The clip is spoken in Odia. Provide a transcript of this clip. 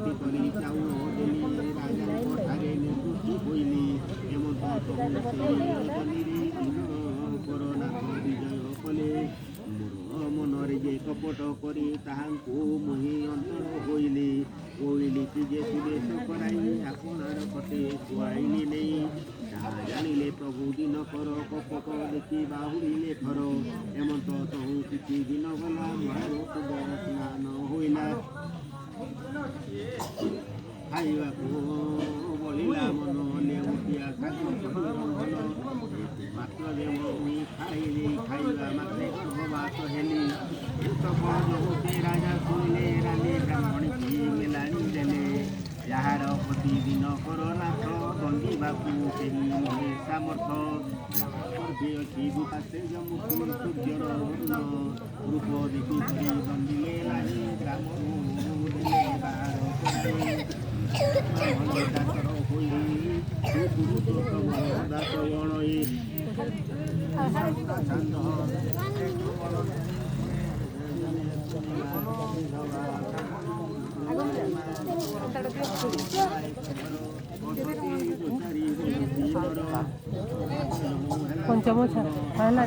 ଗତି କରି ଚାଉଳ ଦେଲି ରାଜାଙ୍କ ଠାରେ ନିର୍ଦୋଷୀ ହୋଇଲି ହେମନ୍ତ ଜନିରେ ଦିନ କରନାଥ ବିଜୟ କଲେ ମୋର ମନରେ ଯେ କପଟ କରି ତାହାଙ୍କୁ ମୁହିଁ ଅନ୍ତର ହୋଇଲି କହିଲି କି ଯେ ସୁଦେଶ କରାଇ ଆପଣାର ପଟେ ଖୁଆଇଲି ନେଇ ତାହା ଜାଣିଲେ ପ୍ରଭୁ ଦିନ କର କପଟ ଦେଖି ବାହୁଡ଼ିଲେ ଖର ହେମନ୍ତ ତହୁ କିଛି ଦିନ ଗଲା ମୋର ସୁଦର ସ୍ନାନ ହୋଇଲା ଖାଇବାକୁ ବଳିଲା ମନ ଲେଉଟିଆ ଶାଗ ଭଲ ମାତ୍ର ଦେବ ମୁଇଁ ଖାଇଲି ଖାଇବା ମାତ୍ରେ ଗର୍ଭବାସ ହେଲି ରାଜା ଶୁଣିଲେ ରାଲି ବ୍ରାହ୍ମଣୀ ମେଲାଣି ଦେଲେ ଯାହାର ପ୍ରତିଦିନ କରନାଥ ଦଣ୍ଡିବାକୁ କେହି ନୁହେଁ ସାମର୍ଥ ଅଛି ଦୁପାଶେ ଜମୁକୁ ସୂର୍ଯ୍ୟର ରୂପ ଦେଖି କରି ଦଣ୍ଡିଲେ ନାହିଁ ଗ୍ରାମରୁ ଦେଲେ ବାହାର ଦାସର ହୋଇ ଦାସ ଗଣଇ ପଞ୍ଚମ ହେଲା